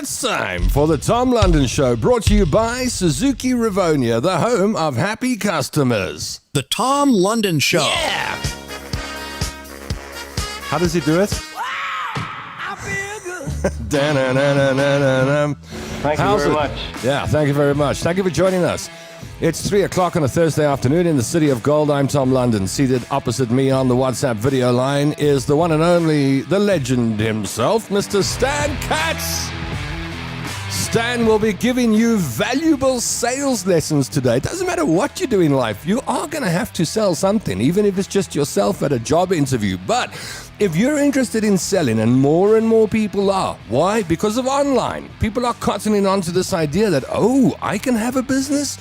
It's time for the Tom London Show, brought to you by Suzuki Rivonia, the home of happy customers. The Tom London Show. Yeah! How does he do it? I feel good. Thank you very much. Yeah, thank you very much. Thank you for joining us. It's 3 o'clock on a Thursday afternoon in the city of gold. I'm Tom London. Seated opposite me on the WhatsApp video line is the one and only, the legend himself, Mr. Stan Katz. Stan will be giving you valuable sales lessons today. It doesn't matter what you do in life. You are going to have to sell something, even if it's just yourself at a job interview. But if you're interested in selling, and more people are, why? Because of online. People are cottoning on to this idea that, oh, I can have a business.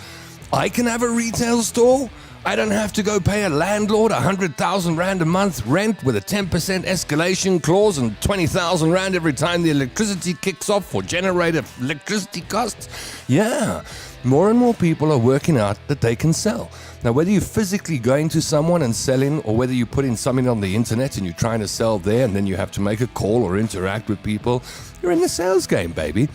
I can have a retail store. I don't have to go pay a landlord 100,000 Rand a month rent with a 10% escalation clause and 20,000 Rand every time the electricity kicks off for generator electricity costs. Yeah, more and more people are working out that they can sell. Now, whether you're physically going to someone and selling, or whether you put in something on the internet and you're trying to sell there and then you have to make a call or interact with people, you're in the sales game, baby.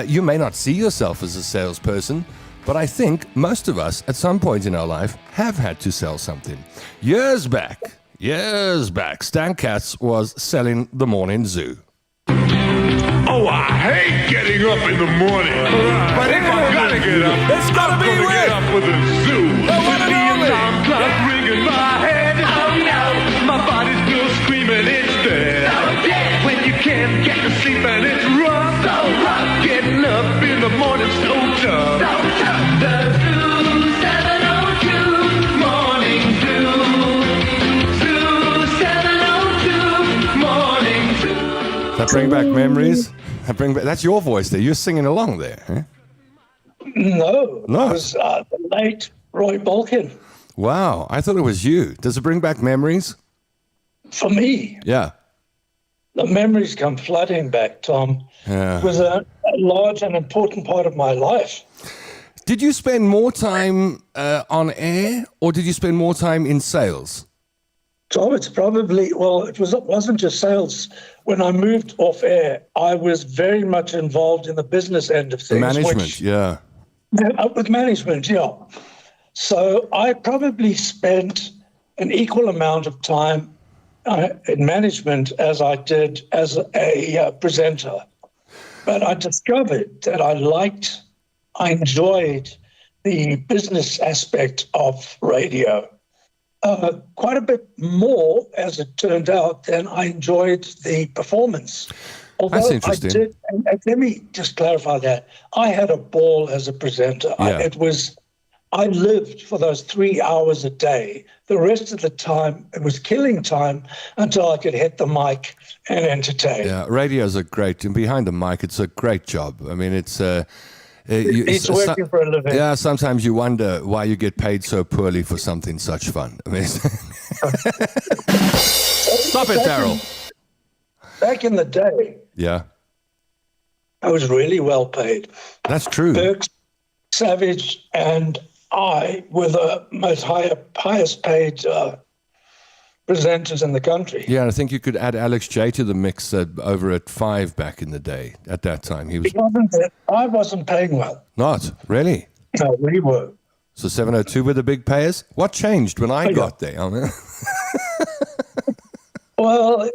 You may not see yourself as a salesperson, but I think most of us, at some point in our life, have had to sell something. Years back, Stan Katz was selling the morning zoo. Oh, I hate getting up in the morning. But if I gotta get up, It's gotta be I'm gonna with get up for the zoo. the one and The only. alarm clock ringing my head. Oh no, my body's still screaming it's dead. When you can't get to sleep and it's rough. Getting up in the morning so tough. The Zoo 702 Morning Zoo. Zoo 702 Morning Zoo. That bring back memories? That's your voice there. You're singing along there. Huh? No, No. it was the late Roy Balkin. Wow, I thought it was you. Does it bring back memories? For me, Yeah. the memories come flooding back, Tom. Yeah. It was a large and important part of my life. Did you spend more time on air, or did you spend more time in sales? Tom, it's probably, well, it wasn't just sales. When I moved off air, I was very much involved in the business end of things. Management, yeah. With management, yeah. So I probably spent an equal amount of time in management as I did as a presenter. But I discovered that I enjoyed the business aspect of radio quite a bit more, as it turned out, than I enjoyed the performance. Although That's interesting. and let me just clarify that. I had a ball as a presenter. Yeah. I lived for those 3 hours a day. The rest of the time, it was killing time until I could hit the mic and entertain. Yeah, radio's and behind the mic, it's a great job. I mean, it's It's working for a living. Yeah, sometimes you wonder why you get paid so poorly for something such fun. I mean, stop it, Daryl. Back in the day, Yeah, I was really well paid. that's true. Burks, Savage, and I were the most highest paid presenters in the country. Yeah, I think you could add Alex J to the mix over at 5 back in the day. At that time, he was I wasn't paying well. not really. No, we were. So 702 were the big payers. What changed when I got there? I mean, Well,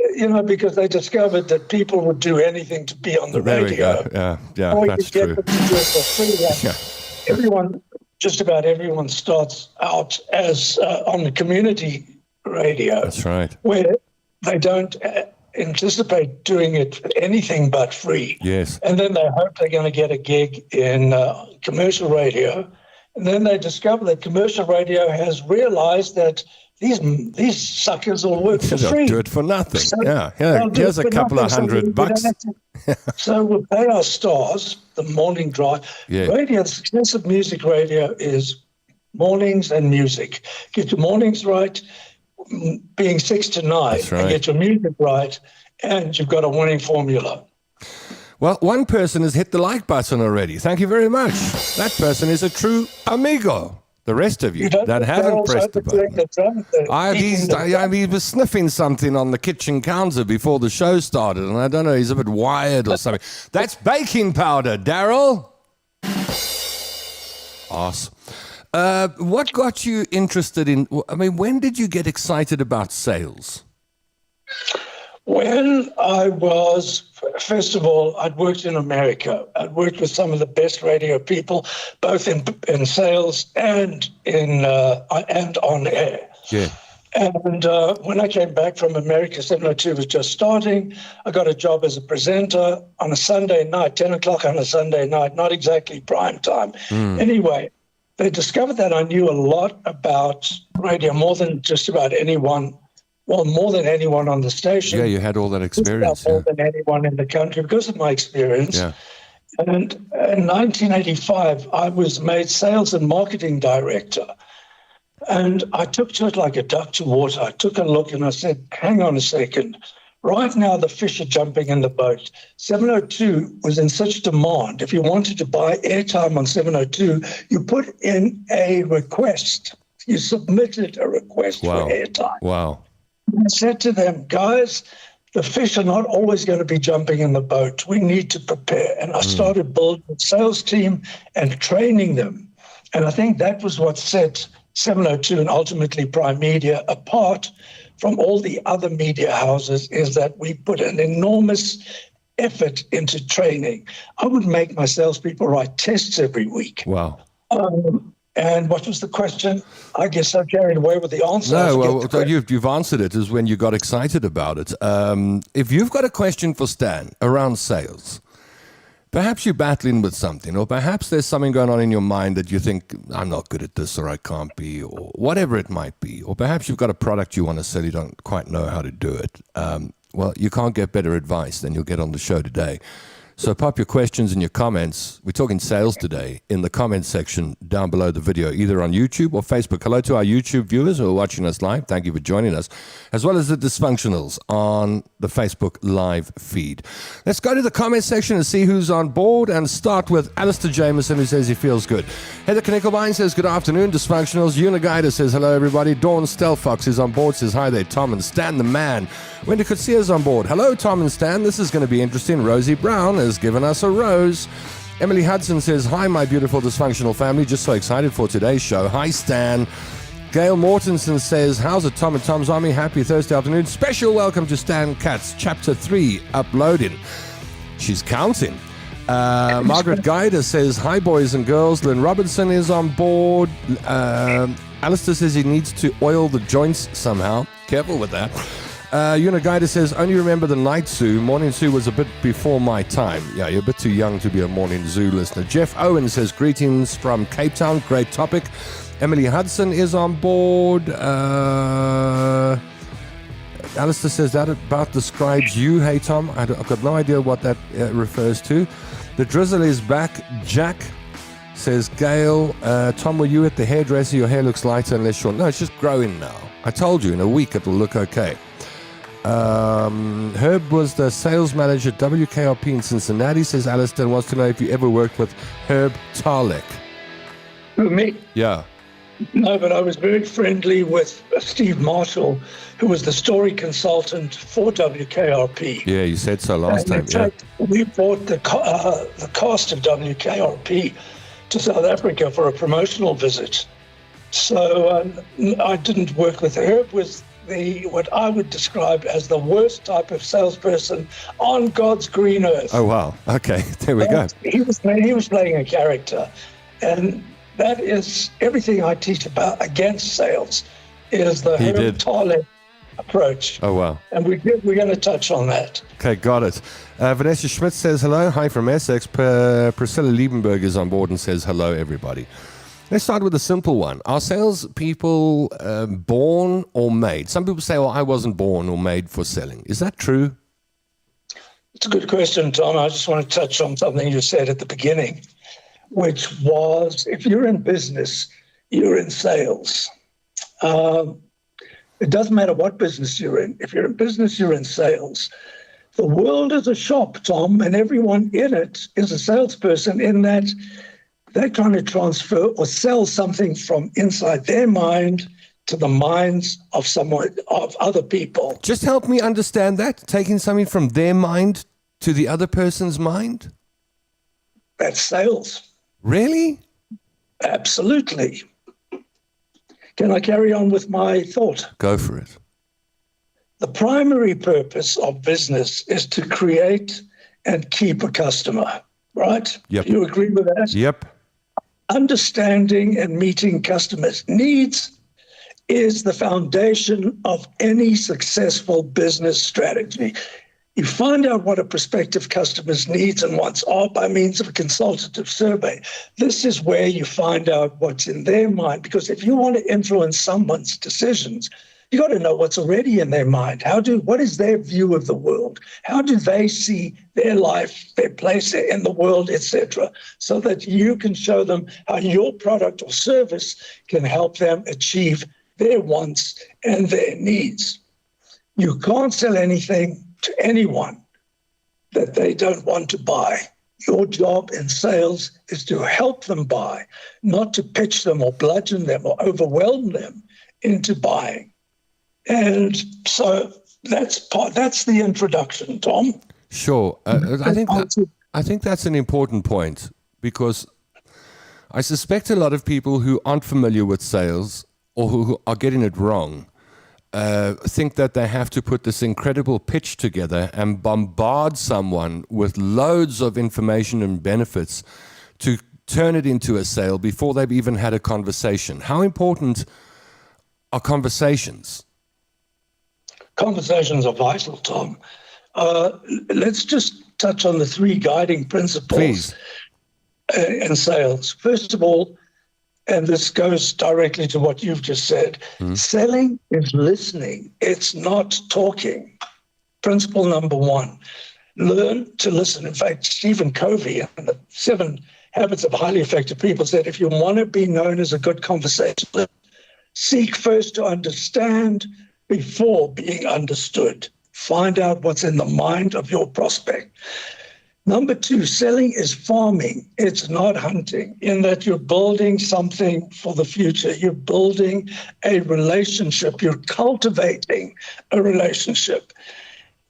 because they discovered that people would do anything to be on the there we radio. go. Yeah, Or that's you true. get them to do it for free. Yeah. Just about everyone starts out as on the community radio. That's right. Where they don't anticipate doing it for anything but free. Yes. And then they hope they're going to get a gig in commercial radio. And then they discover that commercial radio has realized that these suckers will work for They'll free. do it for nothing. So yeah. they'll do Here's it a for couple of nothing, so we $100. don't have to- So we'll pay our stars, the morning drive. Yeah. Radio, the success of music radio is mornings and music. Get your mornings right, being 6 to 9, That's right. and get your music right, and you've got a winning formula. Well, one person has hit the like button already. Thank you very much. That person is a true amigo. The rest of you don't that think haven't Daryl's pressed the overdoing button. the drum. He was sniffing something on the kitchen counter before the show started, and I don't know, he's a bit wired or something. That's baking powder, Daryl. Awesome. What got you interested in, when did you get excited about sales? When I was, first of all, I'd worked in America. I'd worked with some of the best radio people, both in sales and on air. Yeah. And when I came back from America, 702 was just starting. I got a job as a presenter on a Sunday night, 10 o'clock on a Sunday night, not exactly prime time. Anyway, they discovered that I knew a lot about radio, more than just about anyone. Well, more than anyone on the station. Yeah, you had all that experience. More than anyone in the country because of my experience. Yeah. And in 1985, I was made sales and marketing director. And I took to it like a duck to water. I took a look and I said, hang on a second. Right now, the fish are jumping in the boat. 702 was in such demand. If you wanted to buy airtime on 702, you put in a request. You submitted a request for airtime. Wow. I said to them, guys, the fish are not always going to be jumping in the boat. We need to prepare. And I started building a sales team and training them. And I think that was what set 702 and ultimately Prime Media apart from all the other media houses, is that we put an enormous effort into training. I would make my salespeople write tests every week. Wow. And what was the question? I guess I carried away with the answer. No, well, you've answered it, is when you got excited about it. If you've got a question for Stan around sales, perhaps you're battling with something, or perhaps there's something going on in your mind that you think, I'm not good at this, or I can't be, or whatever it might be. Or perhaps you've got a product you want to sell, you don't quite know how to do it. Well, you can't get better advice than you'll get on the show today. So pop your questions and your comments. We're talking sales today in the comments section down below the video, either on YouTube or Facebook. Hello to our YouTube viewers who are watching us live. Thank you for joining us, as well as the dysfunctionals on the Facebook live feed. Let's go to the comments section and see who's on board, and start with Alistair Jameson, who says he feels good. Heather Knickelbein says, good afternoon, dysfunctionals. Uniguida says, hello, everybody. Dawn Stelfox is on board, says, hi there, Tom and Stan the man. Wendy Kutsia on board. Hello, Tom and Stan. This is going to be interesting. Rosie Brown has given us a rose. Emily Hudson says, hi, my beautiful dysfunctional family. Just so excited for today's show. Hi, Stan. Gail Mortensen says, how's it, Tom and Tom's Army? Happy Thursday afternoon. Special welcome to Stan Katz, Chapter 3, uploading. She's counting. Margaret Guider says, hi, boys and girls. Lynn Robinson is on board. Alistair says he needs to oil the joints somehow. Careful with that. Uniguida says, only remember the night zoo. Morning zoo was a bit before my time. Yeah, you're a bit too young to be a morning zoo listener. Jeff Owen says, greetings from Cape Town. Great topic. Emily Hudson is on board. Alistair says, that about describes you. Hey, Tom, I've got no idea what that refers to. The drizzle is back. Jack says, Gail, Tom, were you at the hairdresser? Your hair looks lighter and less short. No, it's just growing now. I told you, in a week it'll look okay. Herb was the sales manager at WKRP in Cincinnati, says Alistair, wants to know if you ever worked with Herb Tarlek. Who, me? Yeah. No, but I was very friendly with Steve Marshall, who was the story consultant for WKRP. Yeah, you said so last time. In fact, we brought the cast of WKRP to South Africa for a promotional visit. So I didn't work with Herb, was what I would describe as the worst type of salesperson on God's green earth. Oh, wow. Okay, there we go. He was playing a character. And that is everything I teach about against sales is the Herb Tarlek approach. Oh, wow. And we're going to touch on that. Okay, got it. Vanessa Schmidt says hello. Hi from Essex. Priscilla Liebenberg is on board and says hello, everybody. Let's start with a simple one. Are salespeople born or made? Some people say, well, I wasn't born or made for selling. Is that true? It's a good question, Tom. I just want to touch on something you said at the beginning, which was if you're in business, you're in sales. It doesn't matter what business you're in. If you're in business, you're in sales. The world is a shop, Tom, and everyone in it is a salesperson in that they're trying to transfer or sell something from inside their mind to the minds of other people. Just help me understand that. Taking something from their mind to the other person's mind? That's sales. Really? Absolutely. Can I carry on with my thought? Go for it. The primary purpose of business is to create and keep a customer, right? Yep. Do you agree with that? Yep. Understanding and meeting customers' needs is the foundation of any successful business strategy. You find out what a prospective customer's needs and wants are by means of a consultative survey. This is where you find out what's in their mind, because if you want to influence someone's decisions, you got to know what's already in their mind. What is their view of the world? How do they see their life, their place in the world, etc., so that you can show them how your product or service can help them achieve their wants and their needs. You can't sell anything to anyone that they don't want to buy. Your job in sales is to help them buy, not to pitch them or bludgeon them or overwhelm them into buying. And so that's the introduction, Tom. Sure. I think that's an important point, because I suspect a lot of people who aren't familiar with sales or who are getting it wrong think that they have to put this incredible pitch together and bombard someone with loads of information and benefits to turn it into a sale before they've even had a conversation. How important are conversations? Conversations are vital, Tom. Let's just touch on the three guiding principles in sales. First of all, and this goes directly to what you've just said, selling is listening. It's not talking. Principle number one, learn to listen. In fact, Stephen Covey in the 7 Habits of Highly Effective People said, if you want to be known as a good conversationalist, seek first to understand before being understood. Find out what's in the mind of your prospect. Number 2, selling is farming. It's not hunting, in that you're building something for the future. You're building a relationship. You're cultivating a relationship.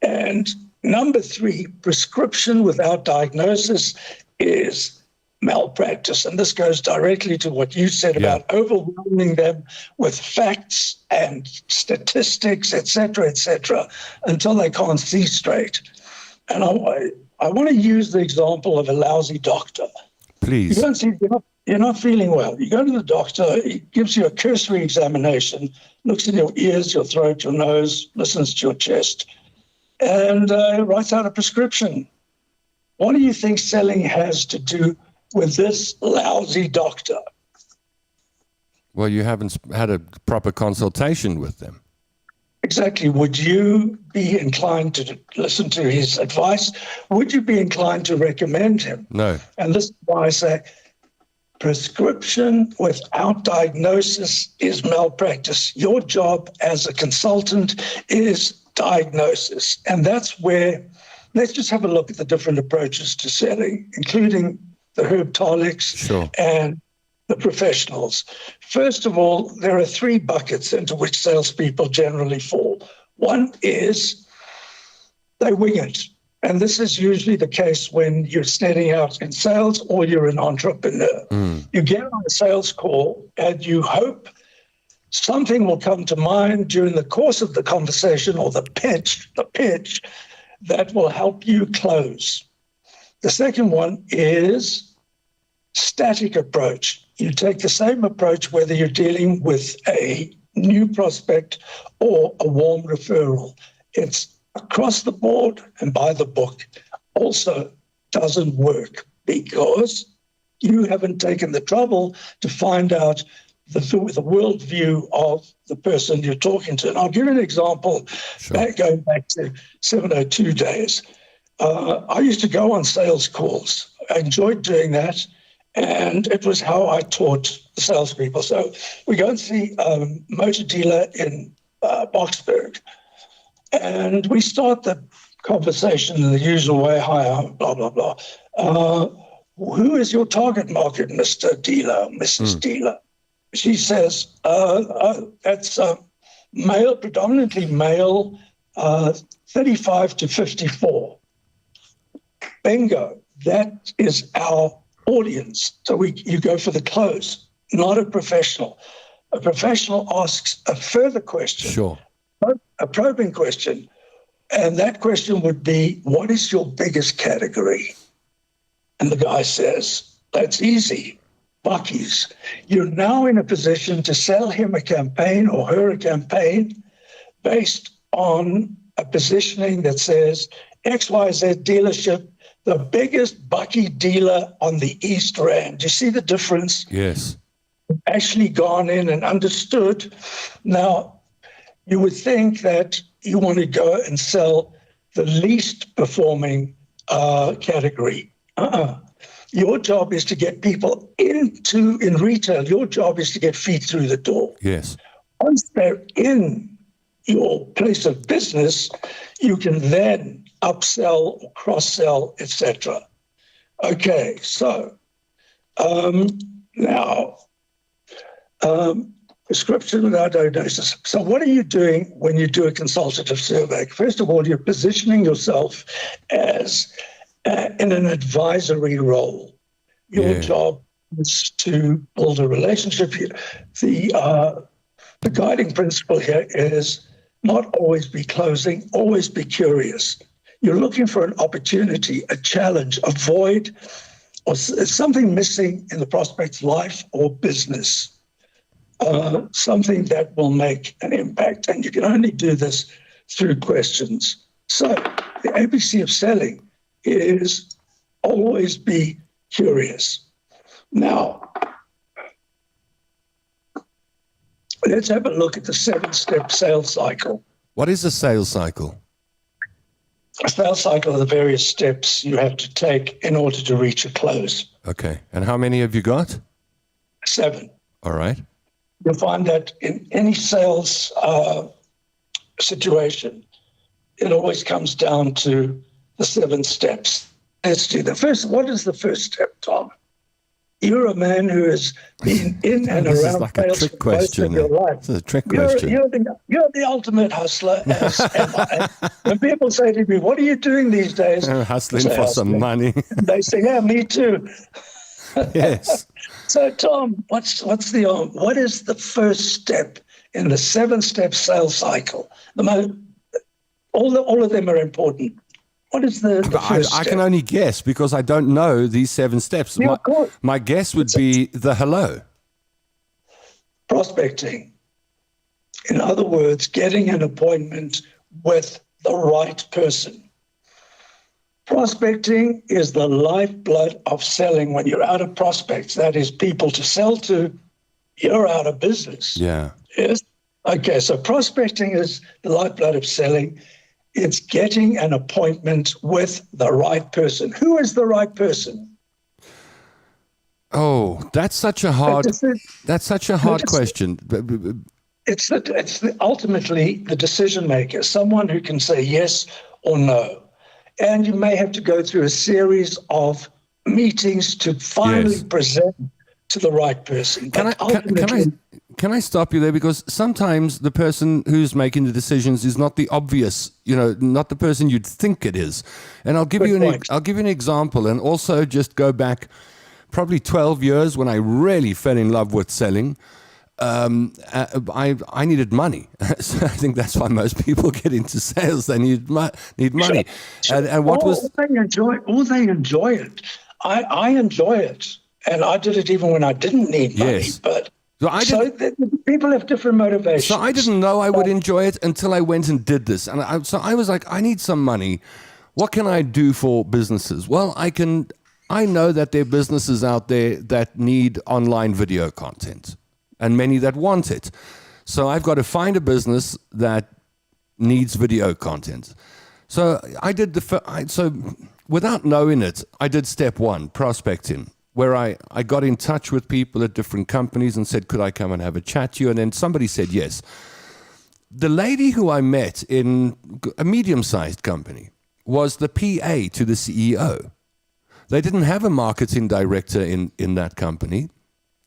And number 3, prescription without diagnosis is malpractice. And this goes directly to what you said about overwhelming them with facts and statistics, et cetera, until they can't see straight. And I want to use the example of a lousy doctor. Please. You're not feeling well. You go to the doctor, he gives you a cursory examination, looks in your ears, your throat, your nose, listens to your chest, and writes out a prescription. What do you think selling has to do with this lousy doctor? Well, you haven't had a proper consultation with them. Exactly. Would you be inclined to listen to his advice? Would you be inclined to recommend him? No. And this is why I say prescription without diagnosis is malpractice. Your job as a consultant is diagnosis. And that's where, let's just have a look at the different approaches to selling, including the herbtolics and the professionals. First of all, there are 3 buckets into which salespeople generally fall. One is they wing it. And this is usually the case when you're starting out in sales or you're an entrepreneur. You get on a sales call and you hope something will come to mind during the course of the conversation or the pitch that will help you close. The second one is static approach. You take the same approach whether you're dealing with a new prospect or a warm referral. It's across the board and by the book. Also doesn't work because you haven't taken the trouble to find out the worldview of the person you're talking to. And I'll give you an example going back to 702 days. I used to go on sales calls. I enjoyed doing that. And it was how I taught the salespeople. So we go and see a motor dealer in Boxburg. And we start the conversation in the usual way. Hi, blah, blah, blah. who is your target market, Mr. Dealer, Mrs. Dealer? She says, that's male, predominantly male, 35 to 54. Bingo, that is our audience. So you go for the close, not a professional. A professional asks a further question, Sure. a probing question, and that question would be, what is your biggest category? And the guy says, that's easy, Bucky's. You're now in a position to sell him a campaign or her a campaign based on a positioning that says XYZ dealership, the biggest Bucky dealer on the East Rand. You see the difference? Yes. Actually gone in and understood. Now, you would think that you want to go and sell the least performing category. Your job is to get people in retail. Your job is to get feet through the door. Yes. Once they're in your place of business, you can then upsell or cross-sell, etc. Okay, so now, prescription without diagnosis. So what are you doing when you do a consultative survey? First of all, you're positioning yourself as in an advisory role. Your job is to build a relationship. The guiding principle here is not always be closing, always be curious. You're looking for an opportunity, a challenge, a void, or something missing in the prospect's life or business, something that will make an impact. And you can only do this through questions. So the ABC of selling is always be curious. Now, let's have a look at the 7-step sales cycle. What is a sales cycle? A sales cycle are the various steps you have to take in order to reach a close. Okay. And how many have you got? 7. All right. You'll find that in any sales situation, it always comes down to the 7 steps. Let's do the first. What is the first step, Tom? You're a man who has been in and This around is like a sales trick for most question. of your life. It's a trick question. You're the ultimate hustler. When people say to me, "What are you doing these days?" Hustling I say, for some money. They say, "Yeah, me too." Yes. So, Tom, what is the first step in the 7-step sales cycle? All of them are important. What is the first I step? can only guess because I don't know these 7 steps. Yeah, of course. My guess would be the hello. Prospecting. In other words, getting an appointment with the right person. Prospecting is the lifeblood of selling. When you're out of prospects, that is people to sell to, you're out of business. Yeah. Yes? Okay, so prospecting is the lifeblood of selling. It's getting an appointment with the right person. Who is the right person? Oh, that's such a hard question. It's ultimately the decision maker, someone who can say yes or no. And you may have to go through a series of meetings to finally present to the right person. Can I stop you there? Because sometimes the person who's making the decisions is not the obvious, not the person you'd think it is. And I'll give you an example, and also just go back probably 12 years when I really fell in love with selling. I needed money. So I think that's why most people get into sales. They need money. Sure. And what they enjoy it. I enjoy it. And I did it even when I didn't need money. Yes. But So people have different motivations. So I didn't know I would enjoy it until I went and did this. And I was like, I need some money. What can I do for businesses? Well, I know that there are businesses out there that need online video content and many that want it. So I've got to find a business that needs video content. So I did so without knowing it, I did step 1, prospecting, where I got in touch with people at different companies and said, could I come and have a chat to you? And then somebody said yes. The lady who I met in a medium-sized company was the PA to the CEO. They didn't have a marketing director in that company.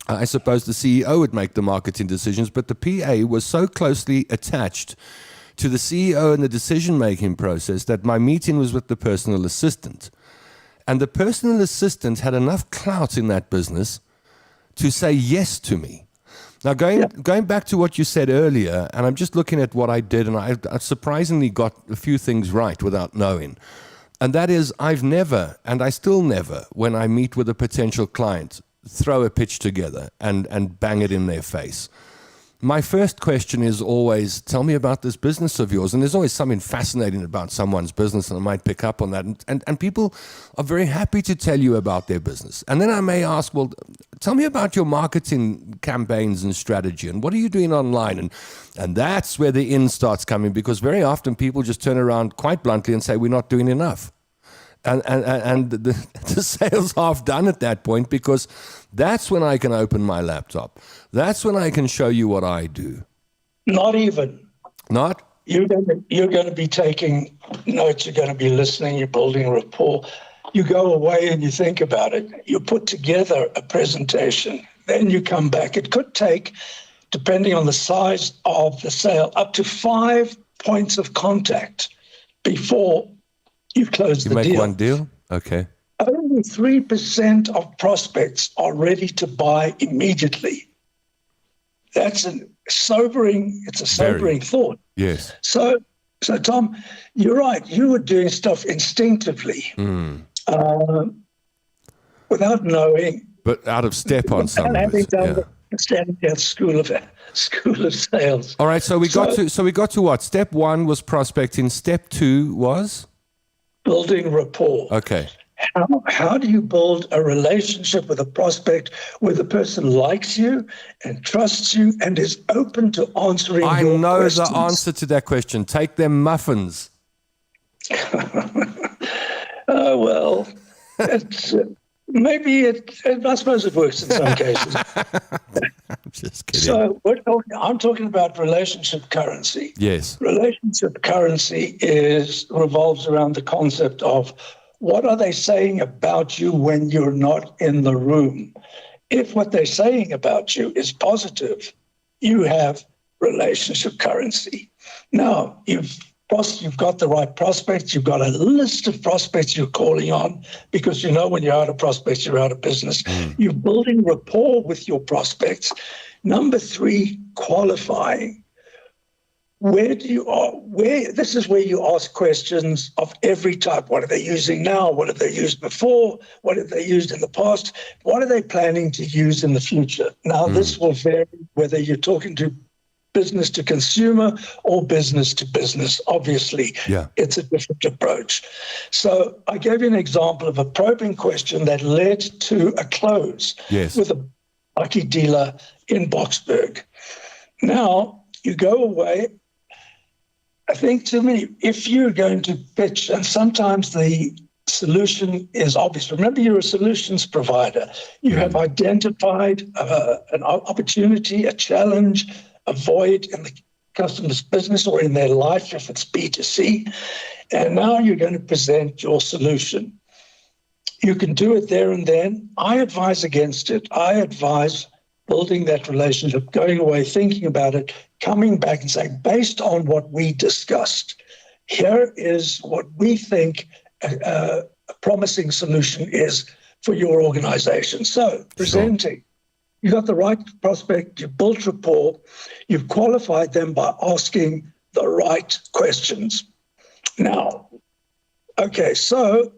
I suppose the CEO would make the marketing decisions, but the PA was so closely attached to the CEO and the decision-making process that my meeting was with the personal assistant. And the personal assistant had enough clout in that business to say yes to me. Now, going back to what you said earlier, and I'm just looking at what I did, and I surprisingly got a few things right without knowing. And that is, I've never, and I still never, when I meet with a potential client, throw a pitch together and bang it in their face. My first question is always, tell me about this business of yours. And there's always something fascinating about someone's business, and I might pick up on that. And people are very happy to tell you about their business. And then I may ask, well, tell me about your marketing campaigns and strategy, and what are you doing online? And that's where the in starts coming, because very often people just turn around quite bluntly and say, we're not doing enough. And the sale's half done at that point, because that's when I can open my laptop. That's when I can show you what I do. Not even. Not? You're going to be taking notes. You're going to be listening. You're building a rapport. You go away and you think about it. You put together a presentation. Then you come back. It could take, depending on the size of the sale, up to 5 points of contact before you close the deal. You make one deal? Okay. Only 3% of prospects are ready to buy immediately. That's a sobering thought. Yes. So Tom, you're right. You were doing stuff instinctively, without knowing. But out of step on some of it. The Stan Katz School of Sales. All right. So we got to what? Step 1 was prospecting. Step 2 was building rapport. Okay. How do you build a relationship with a prospect where the person likes you and trusts you and is open to answering your questions? I know the answer to that question. Take them muffins. Oh, well, it's, I suppose it works in some cases. I'm just kidding. So I'm talking about relationship currency. Yes. Relationship currency revolves around the concept of, what are they saying about you when you're not in the room? If what they're saying about you is positive, you have relationship currency. Now, you've got the right prospects. You've got a list of prospects you're calling on, because you know when you're out of prospects, you're out of business. You're building rapport with your prospects. Number 3, qualifying. This is where you ask questions of every type. What are they using now? What have they used before? What have they used in the past? What are they planning to use in the future? Now, this will vary whether you're talking to business to consumer or business to business. Obviously, It's a different approach. So I gave you an example of a probing question that led to a close with a lucky dealer in Boksburg. Now, you go away. I think to me, if you're going to pitch, and sometimes the solution is obvious. Remember, you're a solutions provider. You have identified an opportunity, a challenge, a void in the customer's business or in their life, if it's B2C, and now you're going to present your solution. You can do it there and then. I advise against it. I advise building that relationship, going away, thinking about it, coming back and saying, based on what we discussed, here is what we think a promising solution is for your organization. So presenting, you got the right prospect, you built rapport, you've qualified them by asking the right questions. Now, okay, so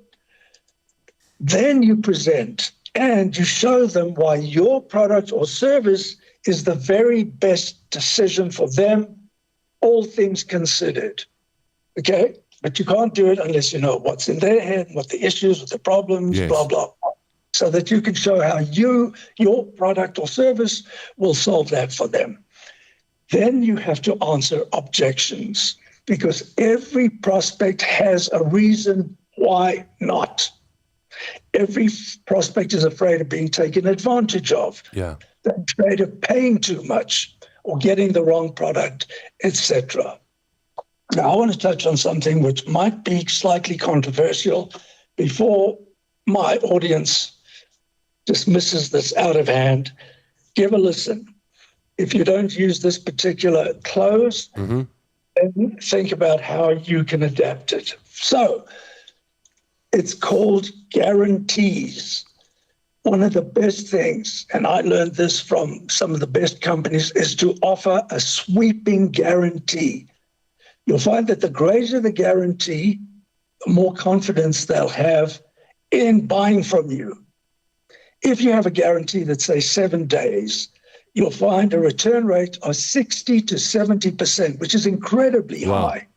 then you present and you show them why your product or service is the very best decision for them, all things considered. Okay? But you can't do it unless you know what's in their head, what the issues, what the problems, blah, blah, blah. So that you can show how your product or service will solve that for them. Then you have to answer objections, because every prospect has a reason why not. Every prospect is afraid of being taken advantage of. They're afraid of paying too much or getting the wrong product, etc. Now, I want to touch on something which might be slightly controversial before my audience dismisses this out of hand, give a listen. If you don't use this particular close, then think about how you can adapt it. So it's called guarantees. One of the best things, and I learned this from some of the best companies, is to offer a sweeping guarantee. You'll find that the greater the guarantee, the more confidence they'll have in buying from you. If you have a guarantee that, say, 7 days, you'll find a return rate of 60 to 70%, which is incredibly high.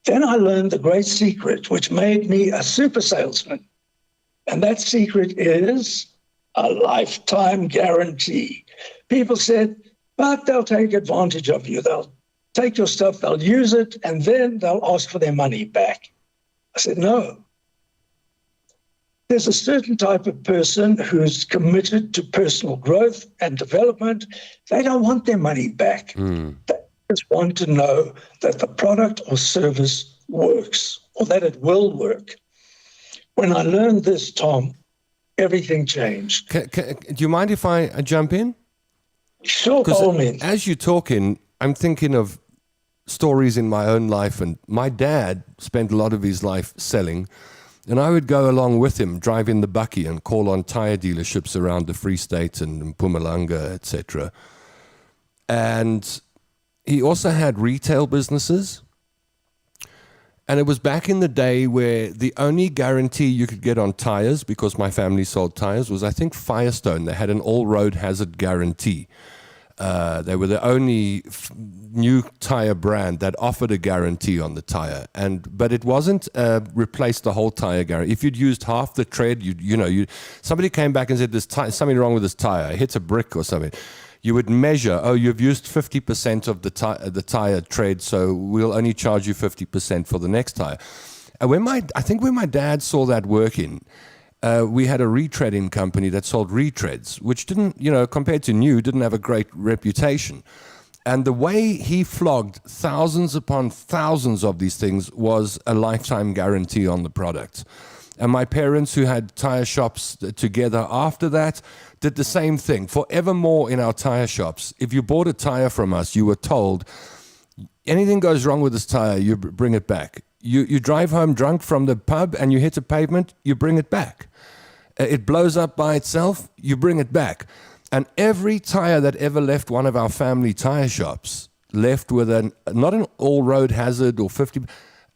Then I learned the great secret, which made me a super salesman. And that secret is a lifetime guarantee. People said, but they'll take advantage of you. They'll take your stuff, they'll use it, and then they'll ask for their money back. I said, no. There's a certain type of person who's committed to personal growth and development. They don't want their money back. They just want to know that the product or service works, or that it will work. When I learned this, Tom, everything changed. Do you mind if I jump in? Sure, by all means. As you're talking, I'm thinking of stories in my own life, and my dad spent a lot of his life selling, and I would go along with him, drive in the bucky and call on tire dealerships around the Free State and Mpumalanga, etc. And he also had retail businesses. And it was back in the day where the only guarantee you could get on tires, because my family sold tires, was, I think, Firestone. They had an all-road hazard guarantee. They were the only new tire brand that offered a guarantee on the tire. But it wasn't replace the whole tire guarantee. If you'd used half the tread, somebody came back and said, there's something wrong with this tire. It hits a brick or something. You would measure, you've used 50% of the tire tread, so we'll only charge you 50% for the next tire. And when my dad saw that working, we had a retreading company that sold retreads, which didn't, compared to new, didn't have a great reputation. And the way he flogged thousands upon thousands of these things was a lifetime guarantee on the product. And my parents, who had tire shops together after that, did the same thing. Forevermore in our tire shops, if you bought a tire from us, you were told, anything goes wrong with this tire, you bring it back. You drive home drunk from the pub and you hit a pavement, you bring it back. It blows up by itself, you bring it back. And every tire that ever left one of our family tire shops left with not an all-road hazard or 50,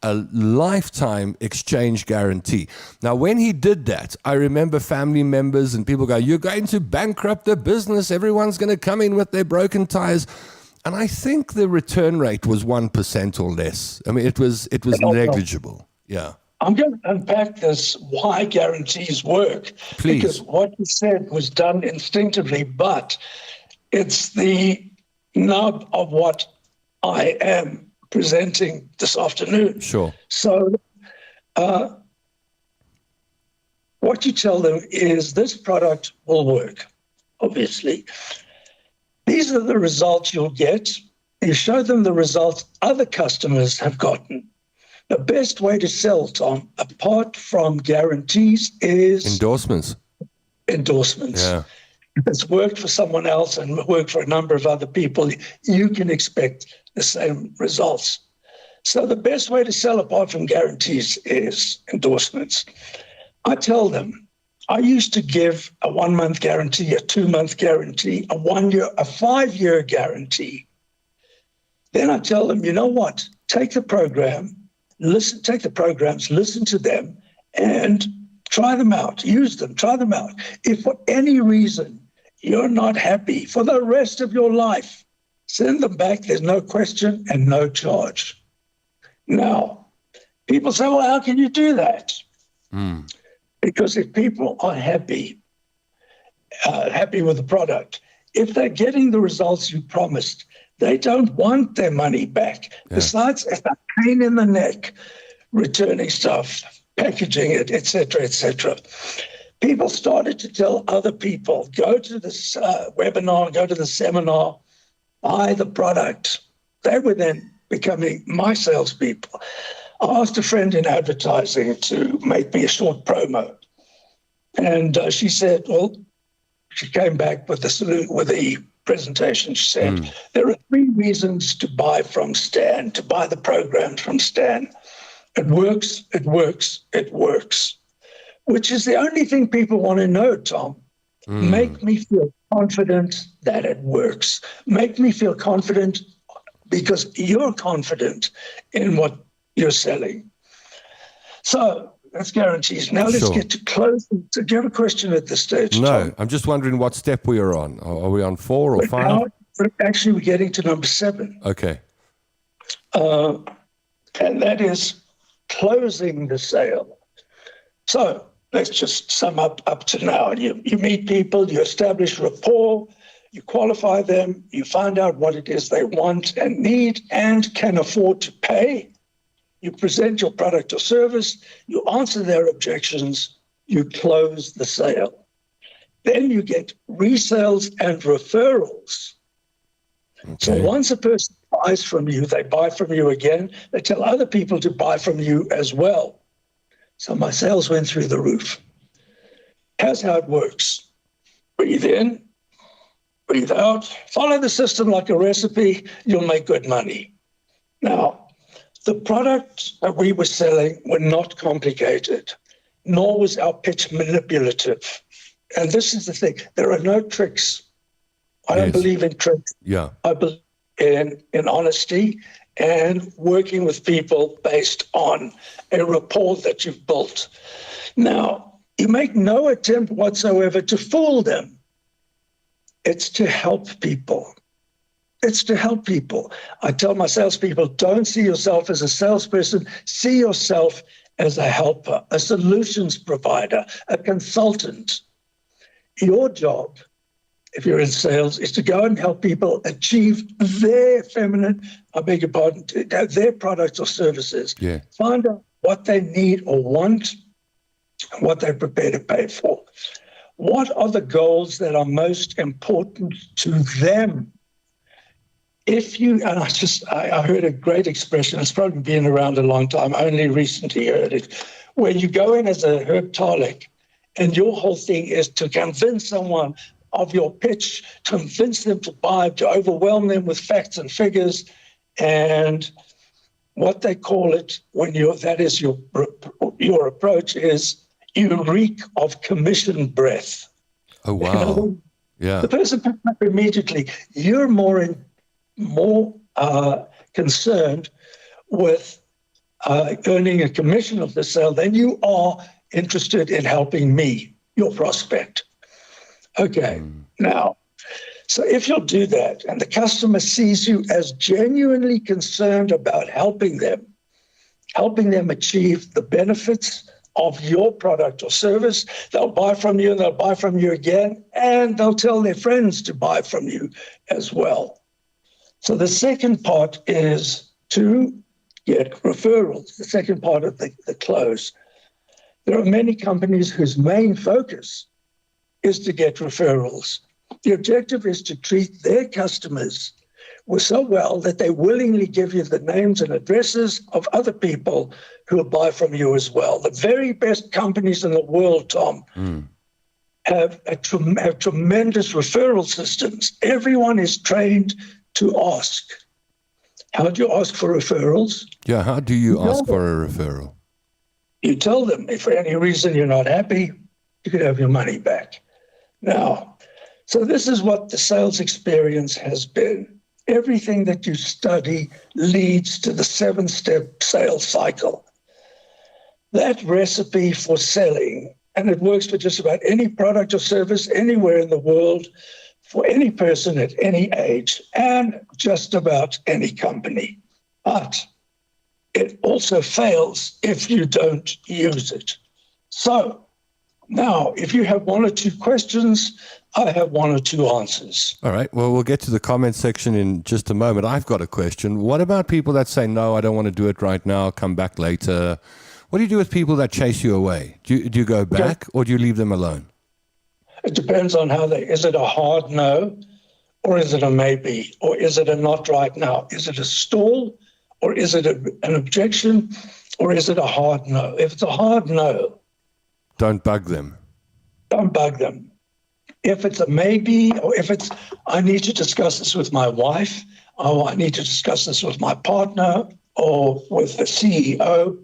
a lifetime exchange guarantee. Now, when he did that, I remember family members and people go, you're going to bankrupt the business. Everyone's going to come in with their broken tires. And I think the return rate was 1% or less. I mean, it was negligible. Yeah. I'm going to unpack this, why guarantees work. Please. Because what you said was done instinctively, but it's the nub of what I am presenting this afternoon. Sure. So what you tell them is this product will work, obviously. These are the results you'll get. You show them the results other customers have gotten. The best way to sell, Tom, apart from guarantees, is endorsements. Yeah. If it's worked for someone else and worked for a number of other people, you can expect the same results. So the best way to sell apart from guarantees is endorsements. I tell them, I used to give a 1-month guarantee, a 2-month guarantee, a 1 year, a 5-year guarantee. Then I tell them, you know what? Take the programs, listen to them, and try them out. Use them, try them out. If for any reason you're not happy for the rest of your life, send them back. There's no question and no charge. Now, people say, well, how can you do that? Because if people are happy with the product, if they're getting the results you promised, they don't want their money back. Yeah. Besides, it's a pain in the neck, returning stuff, packaging it, et cetera, et cetera. People started to tell other people, go to this webinar, go to the seminar, buy the product. They were then becoming my salespeople. I asked a friend in advertising to make me a short promo. And she said, well, she came back with the presentation. She said, there are 3 reasons to buy from Stan, to buy the program from Stan. It works, it works, it works, which is the only thing people want to know, Tom. Make me feel confident that it works. Make me feel confident because you're confident in what you're selling. So that's guarantees. Now let's get to closing. So do you have a question at this stage, No, Tom? I'm just wondering what step we are on. Are we on 4 or 5? Now, actually, we're getting to number 7. Okay. And that is closing the sale. So let's just sum up to now. You meet people, you establish rapport, you qualify them, you find out what it is they want and need and can afford to pay. You present your product or service, you answer their objections, you close the sale. Then you get resales and referrals. Okay. So once a person buys from you, they buy from you again, they tell other people to buy from you as well. So my sales went through the roof. Here's how it works. Breathe in, breathe out, follow the system like a recipe, you'll make good money. Now, the products that we were selling were not complicated, nor was our pitch manipulative. And this is the thing, there are no tricks. I don't believe in tricks. Yeah. I believe in honesty and working with people based on a rapport that you've built. Now, you make no attempt whatsoever to fool them. It's to help people. It's to help people. I tell my salespeople, don't see yourself as a salesperson. See yourself as a helper, a solutions provider, a consultant. Your job, if you're in sales, is to go and help people achieve their their products or services. Yeah. Find out what they need or want, and what they're prepared to pay for. What are the goals that are most important to them? I heard a great expression, it's probably been around a long time, I only recently heard it, where you go in as a herptolic and your whole thing is to convince someone of your pitch, to convince them to buy, to overwhelm them with facts and figures, and what they call it that is your approach is you reek of commission breath. Oh, wow. Yeah. The person picks up immediately. You're more concerned with earning a commission of the sale than you are interested in helping me, your prospect. Okay, now, so if you'll do that and the customer sees you as genuinely concerned about helping them achieve the benefits of your product or service, they'll buy from you and they'll buy from you again, and they'll tell their friends to buy from you as well. So the second part is to get referrals, the second part of the close. There are many companies whose main focus is to get referrals. The objective is to treat their customers so well that they willingly give you the names and addresses of other people who will buy from you as well. The very best companies in the world, Tom, have tremendous referral systems. Everyone is trained to ask. How do you ask for referrals? Yeah, how do you ask for a referral? You tell them if for any reason you're not happy, you could have your money back. Now, so this is what the sales experience has been. Everything that you study leads to the 7-step sales cycle. That recipe for selling, and it works for just about any product or service anywhere in the world, for any person at any age, and just about any company. But it also fails if you don't use it. So now, if you have 1 or 2 questions, I have 1 or 2 answers. All right. Well, we'll get to the comment section in just a moment. I've got a question. What about people that say, no, I don't want to do it right now, come back later? What do you do with people that chase you away? Do you go back or do you leave them alone? It depends on is it a hard no, or is it a maybe, or is it a not right now? Is it a stall, or is it an objection, or is it a hard no? If it's a hard no, don't bug them. don't bug them. If it's a maybe, or if it's, I need to discuss this with my wife, or I need to discuss this with my partner, or with the CEO,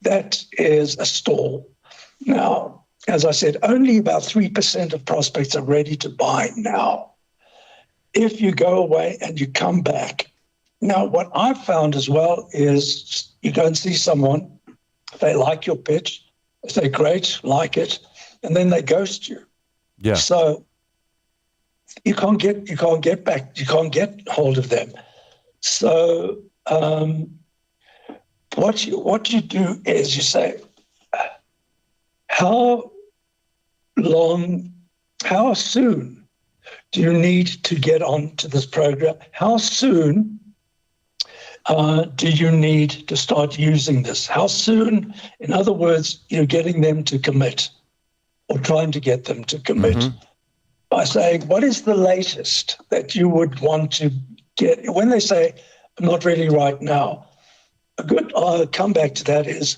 that is a stall. Now, as I said, only about 3% of prospects are ready to buy now. If you go away and you come back. Now, what I've found as well is you go and see someone, they like your pitch, they say, great, like it, and then they ghost you. Yeah. So you can't get hold of them. So what you do is you say, how soon do you need to get on to this program? How soon do you need to start using this? How soon, in other words, you're getting them to commit, or trying to get them to commit, by saying, what is the latest that you would want to get? When they say, I'm not ready right now, a good comeback to that is,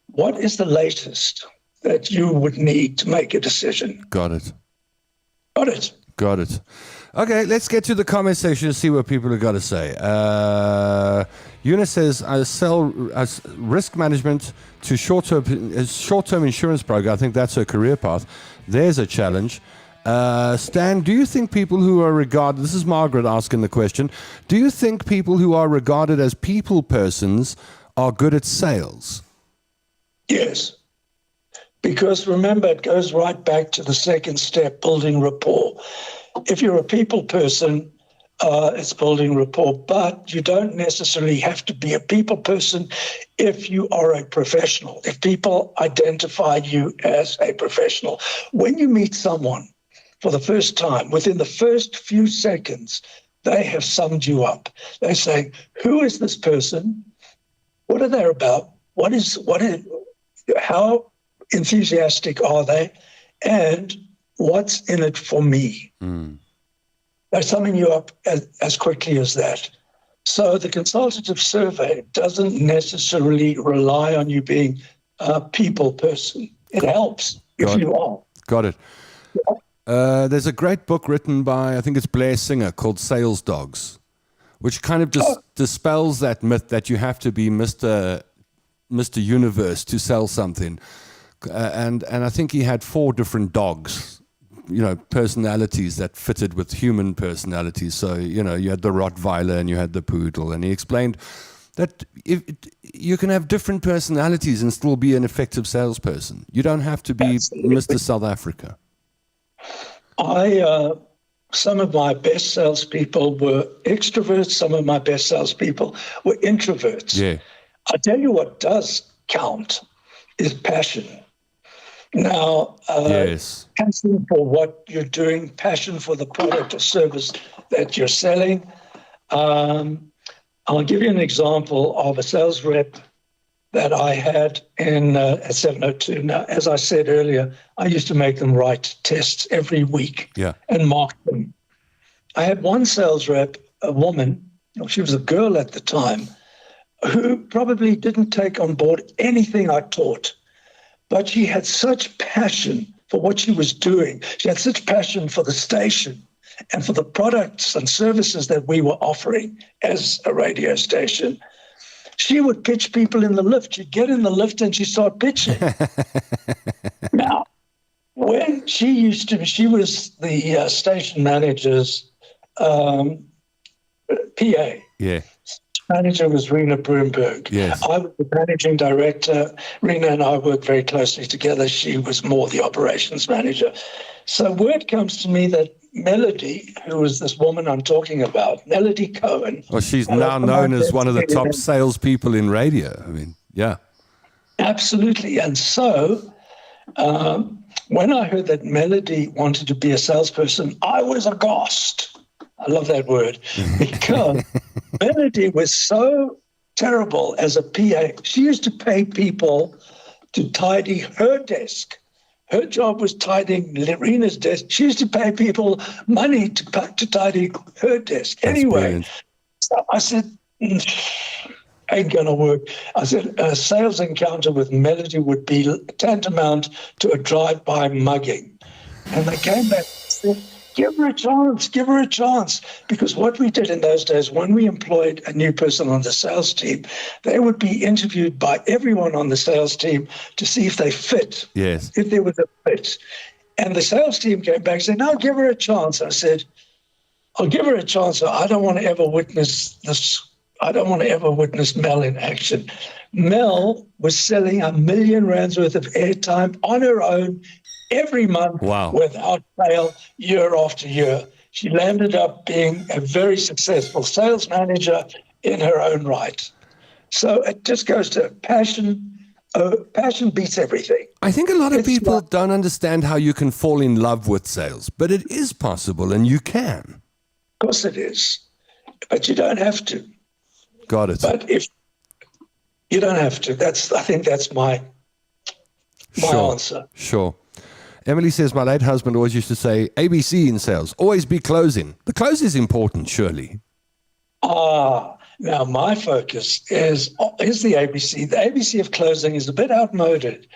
what is the latest that you would need to make a decision? Got it. Got it. Okay, let's get to the comment section to see what people have got to say. Eunice says, I sell risk management to short-term insurance broker. I think that's her career path. There's a challenge. Stan, do you think people who are regarded, this is Margaret asking the question, do you think people who are regarded as people persons are good at sales? Yes. Because remember, it goes right back to the second step, building rapport. If you're a people person, it's building rapport, but you don't necessarily have to be a people person if you are a professional, if people identify you as a professional. When you meet someone for the first time, within the first few seconds, they have summed you up. They say, who is this person? What are they about? How enthusiastic are they? And what's in it for me? They're summing you up as quickly as that. So the consultative survey doesn't necessarily rely on you being a people person. It helps if you are. Got it. There's a great book written by, I think it's Blair Singer, called Sales Dogs, which kind of just dispels that myth that you have to be Mr. Universe to sell something. And I think he had 4 different dogs, personalities that fitted with human personalities. So, you had the Rottweiler and you had the Poodle. And he explained that you can have different personalities and still be an effective salesperson. You don't have to be Mr. South Africa. Some of my best salespeople were extroverts. Some of my best salespeople were introverts. Yeah. I tell you what does count is passion. Now, yes. Passion for what you're doing, passion for the product or service that you're selling. I'll give you an example of a sales rep that I had at 702. Now, as I said earlier, I used to make them write tests every week and mark them. I had one sales rep, a woman, she was a girl at the time, who probably didn't take on board anything I taught, but she had such passion for what she was doing. She had such passion for the station and for the products and services that we were offering as a radio station. She would pitch people in the lift. She'd get in the lift and she'd start pitching. Now, when she was the station manager's PA. Yeah. Manager was Rena Broomberg. Yes. I was the managing director. Rena and I worked very closely together. She was more the operations manager. So word comes to me that Melody, who was this woman I'm talking about, Melody Cohen. Well, she's now known as one of the top salespeople in radio. I mean, yeah. Absolutely. And so when I heard that Melody wanted to be a salesperson, I was aghast. I love that word, because Melody was so terrible as a PA. She used to pay people to tidy her desk. Her job was tidying Rena's desk. She used to pay people money to tidy her desk. Anyway, so I said, ain't going to work. I said, a sales encounter with Melody would be tantamount to a drive-by mugging. And they came back and said, give her a chance. Because what we did in those days, when we employed a new person on the sales team, they would be interviewed by everyone on the sales team to see if they fit, Yes. if there was a fit. And the sales team came back and said, no, give her a chance. I said, I'll give her a chance. I don't want to ever witness this. I don't want to ever witness Mel in action. Mel was selling R1 million worth of airtime on her own every month without fail, year after year. She landed up being a very successful sales manager in her own right. So it just goes to passion. Passion beats everything. I think a lot of people don't understand how you can fall in love with sales, but it is possible and you can. Of course it is, but you don't have to. Got it. But if you don't have to, I think that's my answer. Sure. Emily says, my late husband always used to say, ABC in sales, always be closing. The close is important, surely. Now my focus is the ABC. The ABC of closing is a bit outmoded.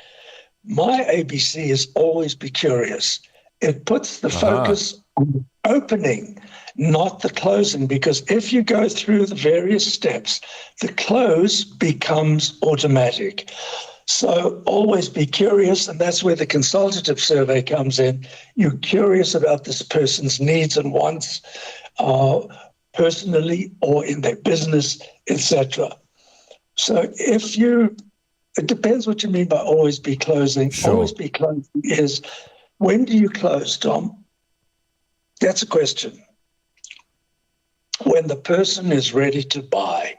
My ABC is always be curious. It puts the focus on opening, not the closing, because if you go through the various steps, the close becomes automatic. So always be curious, and that's where the consultative survey comes in. You're curious about this person's needs and wants, personally or in their business, etc. So it depends what you mean by always be closing. Sure. Always be closing is, when do you close, Tom? That's a question. When the person is ready to buy.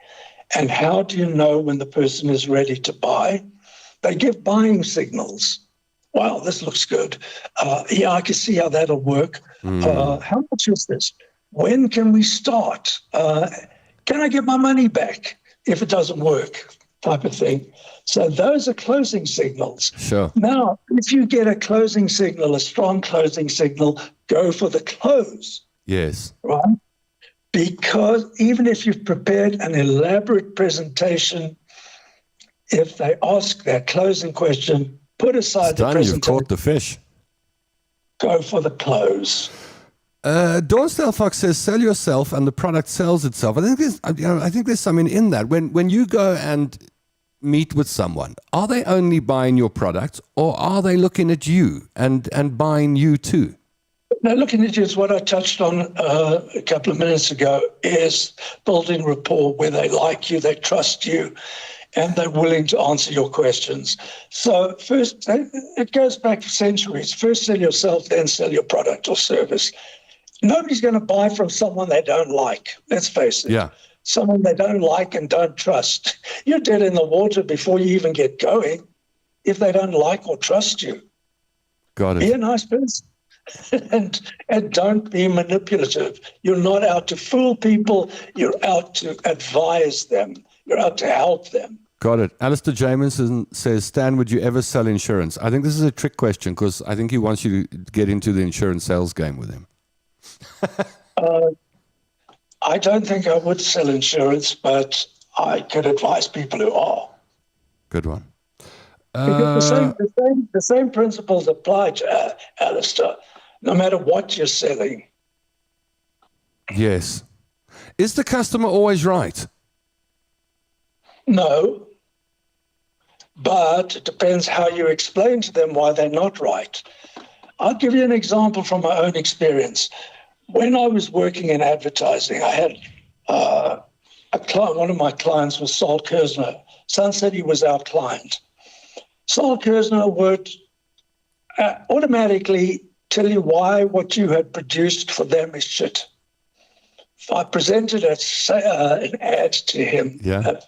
And how do you know when the person is ready to buy? They give buying signals. Wow, this looks good. Yeah, I can see how that'll work. How much is this? When can we start? Can I get my money back if it doesn't work? Type of thing. So those are closing signals. Sure. Now, if you get a closing signal, a strong closing signal, go for the close. Yes. Right? Because even if you've prepared an elaborate presentation, if they ask that closing question, put aside the presentation. You've caught the fish. Go for the close. Dawnstale Fox says, sell yourself and the product sells itself. I think there's something in that. When you go and meet with someone, are they only buying your product or are they looking at you and buying you too? Now, looking at you is what I touched on a couple of minutes ago, is building rapport where they like you, they trust you, and they're willing to answer your questions. So first, it goes back for centuries. First sell yourself, then sell your product or service. Nobody's going to buy from someone they don't like. Let's face it. Yeah. Someone they don't like and don't trust. You're dead in the water before you even get going if they don't like or trust you. Got it. Be a nice person. and don't be manipulative. You're not out to fool people. You're out to advise them. You're out to help them. Got it. Alistair Jamieson says, Stan, would you ever sell insurance? I think this is a trick question because I think he wants you to get into the insurance sales game with him. I don't think I would sell insurance, but I could advise people who are. Good one. Because the same principles apply to Alistair, no matter what you're selling. Yes. Is the customer always right? No, but it depends how you explain to them why they're not right. I'll give you an example from my own experience. When I was working in advertising, I had a client. One of my clients was Saul Kersner. Sun City was our client. Saul Kersner would automatically tell you why what you had produced for them is shit. If I presented an ad to him, a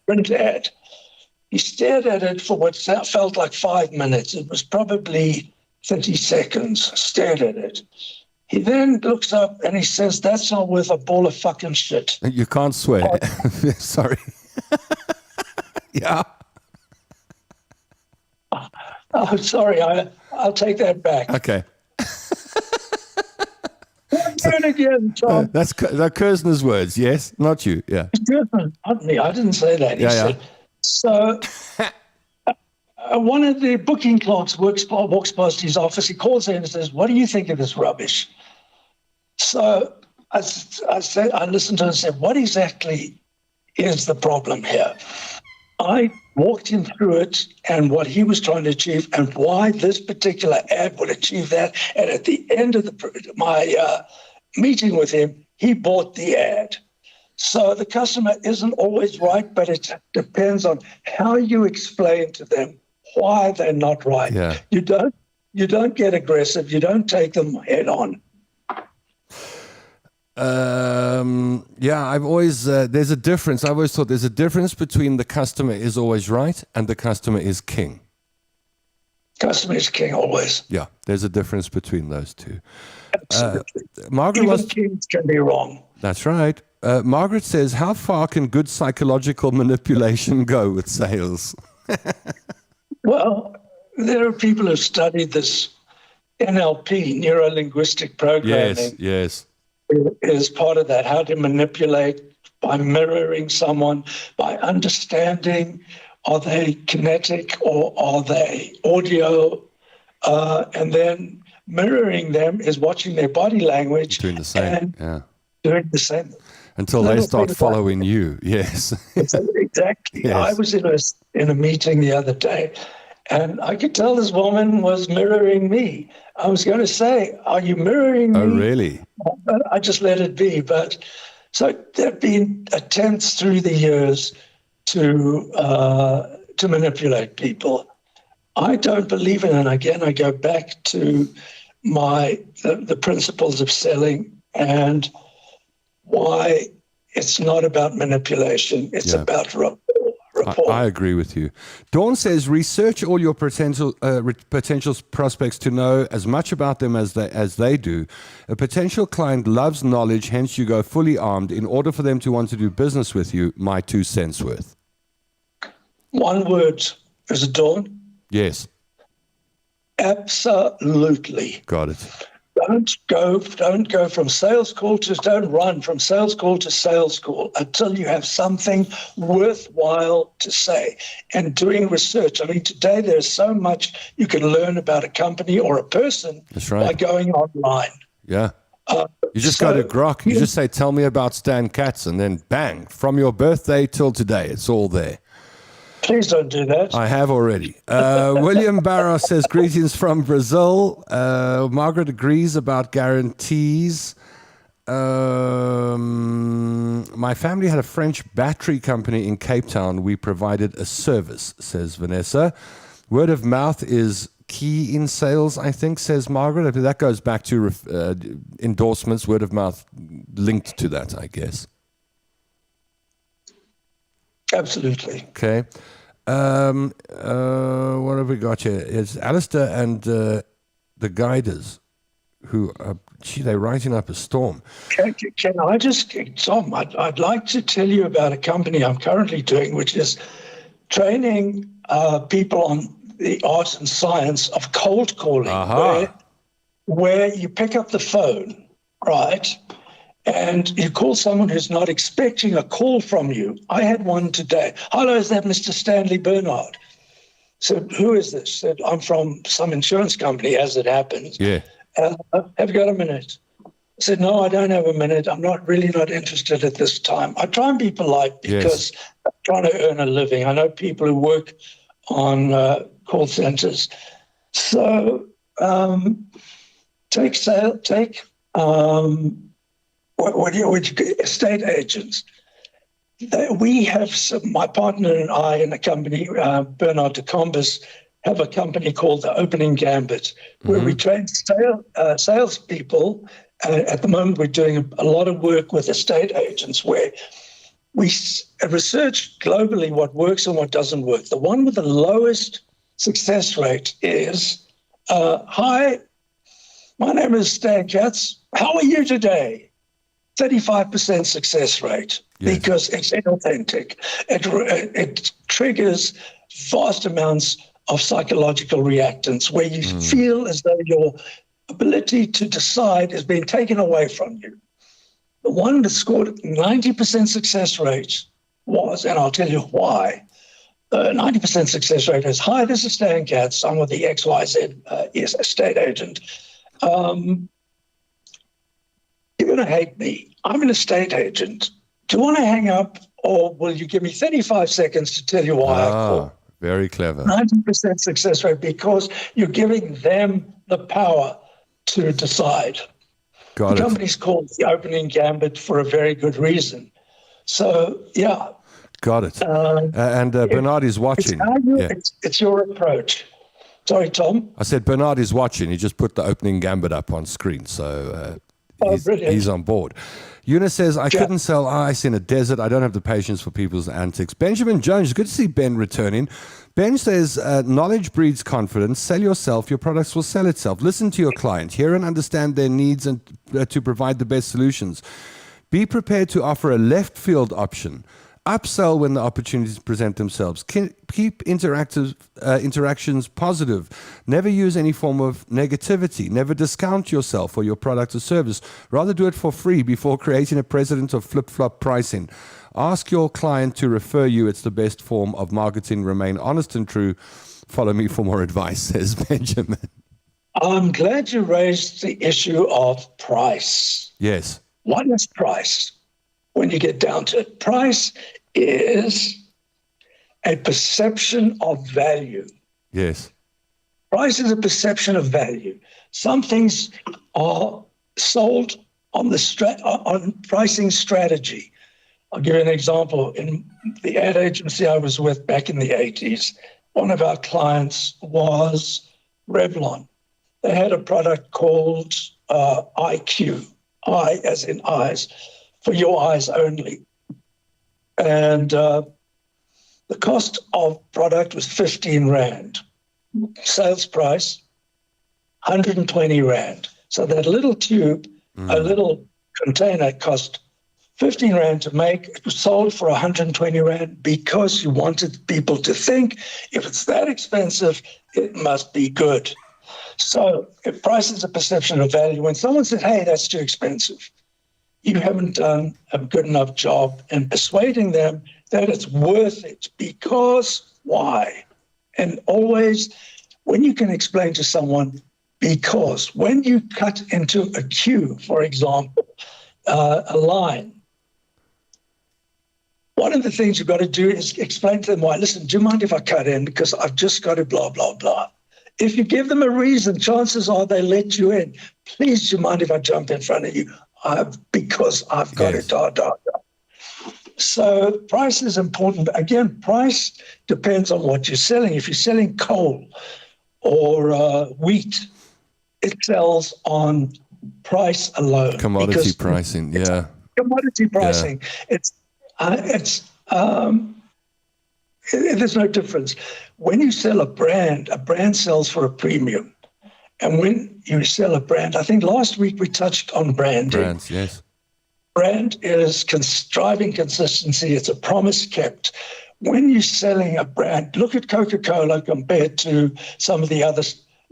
print ad, he stared at it for what felt like 5 minutes. It was probably 30 seconds, stared at it. He then looks up and he says, that's not worth a ball of fucking shit. You can't swear. Sorry. Yeah. Oh, sorry. I'll take that back. Okay. it again, Tom. That's Kersner's words, yes? Not you, yeah. Not me. I didn't say that. He said, so one of the booking clerks walks past his office. He calls in and says, what do you think of this rubbish? So I listened to him and said, what exactly is the problem here? I walked him through it and what he was trying to achieve and why this particular ad would achieve that. And at the end of my meeting with him, he bought the ad. So the customer isn't always right, but it depends on how you explain to them why they're not right. Yeah. You don't get aggressive. You don't take them head on. I've always, there's a difference. I've always thought there's a difference between the customer is always right and the customer is king. Customer is king always. Yeah, there's a difference between those two. Absolutely. Margaret Even kings can be wrong. That's right. Margaret says, how far can good psychological manipulation go with sales? Well, there are people who studied this NLP, neuro-linguistic programming. Yes. Is part of that, how to manipulate by mirroring someone, by understanding, are they kinetic or are they audio? And then mirroring them is watching their body language. Doing the same, yeah. Doing the same. Until they start following you, yes. Exactly. Yes. I was in a meeting the other day, and I could tell this woman was mirroring me. I was going to say, are you mirroring me? Oh, really? But I just let it be. But so there have been attempts through the years to manipulate people. I don't believe in it. And again, I go back to the principles of selling and why it's not about manipulation. It's about rapport. I agree with you. Dawn says, research all your potential prospects to know as much about them as they do. A potential client loves knowledge, hence you go fully armed in order for them to want to do business with you. My 2 cents worth. One word. Is it Dawn? Yes. Absolutely. Got it. Don't run from sales call to sales call until you have something worthwhile to say. And doing research. I mean, today there's so much you can learn about a company or a person by going online. Yeah. You just go to Grok. You just say, tell me about Stan Katz, and then bang, from your birthday till today, it's all there. Please don't do that. I have already. William Barra says, greetings from Brazil. Margaret agrees about guarantees. My family had a French battery company in Cape Town. We provided a service, says Vanessa. Word of mouth is key in sales, I think, says Margaret. That goes back to endorsements, word of mouth linked to that, I guess. Absolutely. Okay. What have we got here? It's Alistair and the Guiders, who are, they're writing up a storm. Can I just, Tom, I'd like to tell you about a company I'm currently doing, which is training people on the art and science of cold calling, where you pick up the phone, right? And you call someone who's not expecting a call from you. I had one today. Hello, is that Mr. Stanley Bernard? Said, who is this? Said, I'm from some insurance company, as it happens. Yeah. Have you got a minute? I said, no, I don't have a minute. I'm really not interested at this time. I try and be polite because I'm trying to earn a living. I know people who work on call centers. So take estate agents. We have my partner and I in a company, Bernard de Combes, have a company called the Opening Gambit, where we train salespeople. At the moment, we're doing a lot of work with estate agents where we research globally what works and what doesn't work. The one with the lowest success rate is, hi, my name is Stan Katz. How are you today? 35% success rate because it's inauthentic. It triggers vast amounts of psychological reactance where you feel as though you're ability to decide is being taken away from you. The one that scored 90% success rate was, and I'll tell you why, the 90% success rate is, hi, this is Stan Katz. I'm with the XYZ estate agent. You're going to hate me. I'm an estate agent. Do you want to hang up, or will you give me 35 seconds to tell you why I called? Very clever. 90% success rate, because you're giving them the power to decide. Got The it. company's called the opening gambit for a very good reason. So, yeah. Got it. And Bernard is watching. It's your approach. Sorry, Tom. I said Bernard is watching. He just put the opening gambit up on screen. So Brilliant. he's on board. Eunice says, I couldn't sell ice in a desert. I don't have the patience for people's antics. Benjamin Jones, good to see Ben returning. Ben says, knowledge breeds confidence. Sell yourself. Your products will sell itself. Listen to your client. Hear and understand their needs and to provide the best solutions. Be prepared to offer a left field option. Upsell when the opportunities present themselves. Keep interactions positive. Never use any form of negativity. Never discount yourself or your product or service. Rather do it for free before creating a precedent of flip-flop pricing. Ask your client to refer you. It's the best form of marketing. Remain honest and true. Follow me for more advice, says Benjamin. I'm glad you raised the issue of price. Yes. What is price? When you get down to it, price is a perception of value. Yes. Price is a perception of value. Some things are sold on on pricing strategy. I'll give you an example. In the ad agency I was with back in the 80s, one of our clients was Revlon. They had a product called IQ, I as in eyes, for your eyes only. And the cost of product was 15 Rand. Sales price, 120 Rand. So that little tube, a little container cost 15 Rand to make. It was sold for 120 Rand because you wanted people to think if it's that expensive, it must be good. So if price is a perception of value, when someone said, hey, that's too expensive, you haven't done a good enough job in persuading them that it's worth it. Because why? And always, when you can explain to someone, because when you cut into a queue, for example, a line, one of the things you've got to do is explain to them why. Listen, do you mind if I cut in? Because I've just got to blah, blah, blah. If you give them a reason, chances are they let you in. Please, do you mind if I jump in front of you? Because I've got Yes. it. So price is important. Again, price depends on what you're selling. If you're selling coal or wheat, it sells on price alone. Commodity because pricing. it's Yeah. commodity pricing. There's no difference. When you sell a brand sells for a premium. And when you sell a brand, I think last week we touched on branding. Brands, yes. Brand is driving consistency. It's a promise kept. When you're selling a brand, look at Coca-Cola compared to some of the other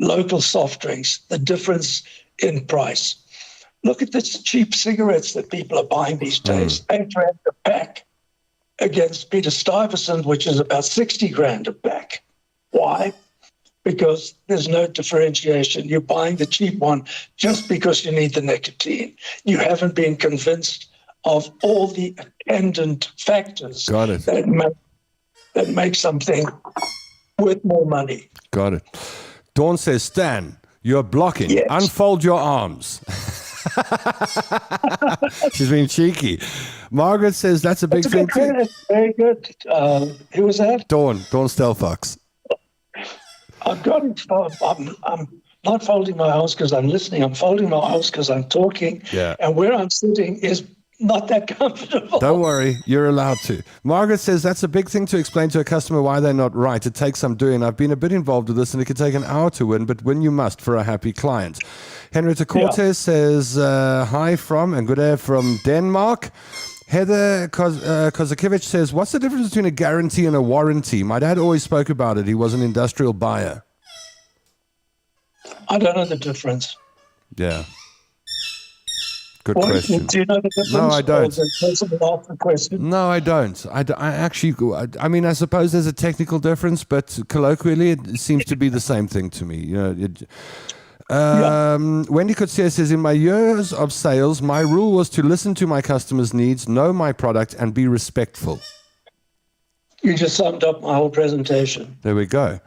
local soft drinks, the difference in price. Look at the cheap cigarettes that people are buying these days, 8 Rand a pack, against Peter Stuyvesant, which is about 60 grand a pack. Why? Because there's no differentiation. You're buying the cheap one just because you need the nicotine. You haven't been convinced of all the attendant factors Got it. that make something worth more money. Got it. Dawn says, Stan, you're blocking. Yes. Unfold your arms. She's being cheeky. Margaret says, that's a big That's a thing good too. credit. Very good. Who was that? Dawn Stelfox. I've got it. I'm not folding my arms because I'm listening. I'm folding my arms because I'm talking. Yeah. And where I'm sitting is not that comfortable. Don't worry, you're allowed to. Margaret says that's a big thing to explain to a customer why they're not right. It takes some doing. I've been a bit involved with this and it could take an hour to win, but win you must for a happy client. Henrietta Cortez says, hi from and good day from Denmark. Heather Kozakiewicz says, what's the difference between a guarantee and a warranty? My dad always spoke about it. He was an industrial buyer. I don't know the difference. Yeah. Good Well, question. do you know the difference? No, I don't. Or is it possible to ask the question? No, I don't. I actually, I mean, I suppose there's a technical difference, but colloquially, it seems to be the same thing to me. Wendy Coetzee says, in my years of sales, my rule was to listen to my customers' needs, know my product, and be respectful. You just summed up my whole presentation. There we go.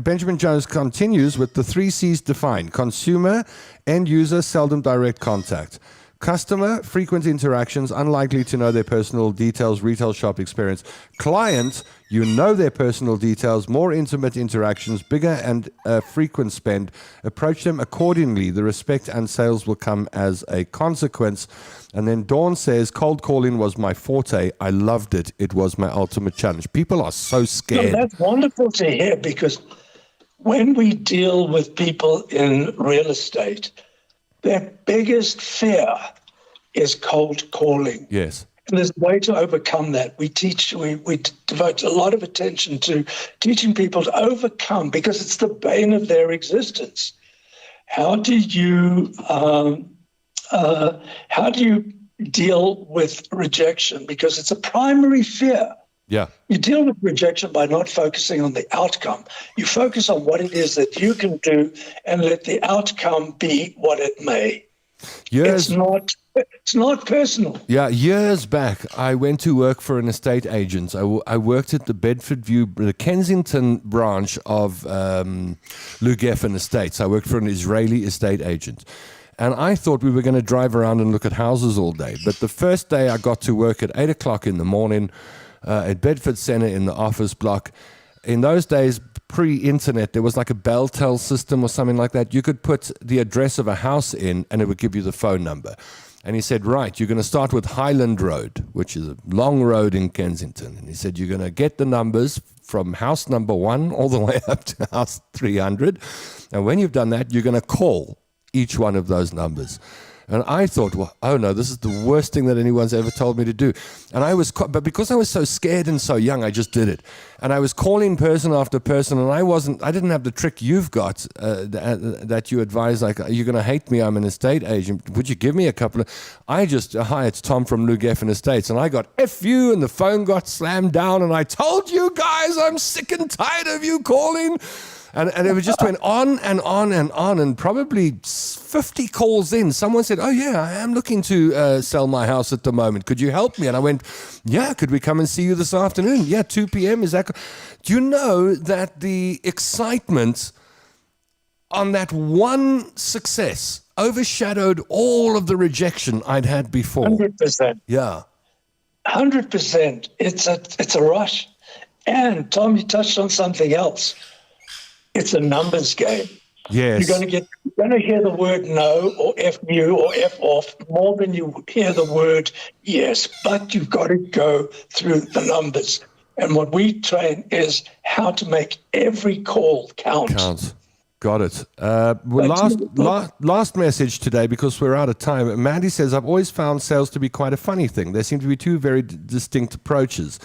Benjamin Jones continues with the 3 C's defined: consumer, end user, seldom direct contact; customer, frequent interactions, unlikely to know their personal details, retail shop experience; client, you know their personal details, more intimate interactions, bigger and frequent spend. Approach them accordingly. The respect and sales will come as a consequence. And then Dawn says, cold calling was my forte. I loved it. It was my ultimate challenge. People are so scared. No, that's wonderful to hear, because when we deal with people in real estate, their biggest fear is cold calling. Yes. And there's a way to overcome that. We devote a lot of attention to teaching people to overcome, because it's the bane of their existence. How do you deal with rejection? Because it's a primary fear. Yeah. You deal with rejection by not focusing on the outcome. You focus on what it is that you can do and let the outcome be what it may. It's not personal. Yeah, years back, I went to work for an estate agent. I worked at the the Kensington branch of Lou Geffen Estates. I worked for an Israeli estate agent. And I thought we were going to drive around and look at houses all day. But the first day I got to work at 8 o'clock in the morning at Bedford Center in the office block. In those days, pre-internet, there was like a Beltel system or something like that. You could put the address of a house in and it would give you the phone number. And he said, right, you're going to start with Highland Road, which is a long road in Kensington. And he said, you're going to get the numbers from house number 1 all the way up to house 300. And when you've done that, you're going to call each one of those numbers. And I thought, well, oh no, this is the worst thing that anyone's ever told me to do. And but because I was so scared and so young, I just did it. And I was calling person after person, and I didn't have the trick you've got that you advise, like, you're going to hate me, I'm an estate agent. Would you give me a couple of, hi, it's Tom from Lou Geffen Estates. And I got F you, and the phone got slammed down, and I told you guys, I'm sick and tired of you calling. And it just went on and on and on, and probably 50 calls in, someone said, oh yeah, I am looking to sell my house at the moment. Could you help me? And I went, yeah, could we come and see you this afternoon? Yeah, 2 p.m. Is that? Do you know that the excitement on that one success overshadowed all of the rejection I'd had before? 100%. Yeah. 100%. It's a rush. And Tom, you touched on something else. It's a numbers game. Yes. You're going to hear the word no or F you or F off more than you hear the word yes, but you've got to go through the numbers. And what we train is how to make every call count. Got it. Last message today, because we're out of time. Mandy says, I've always found sales to be quite a funny thing. There seem to be 2 very distinct approaches.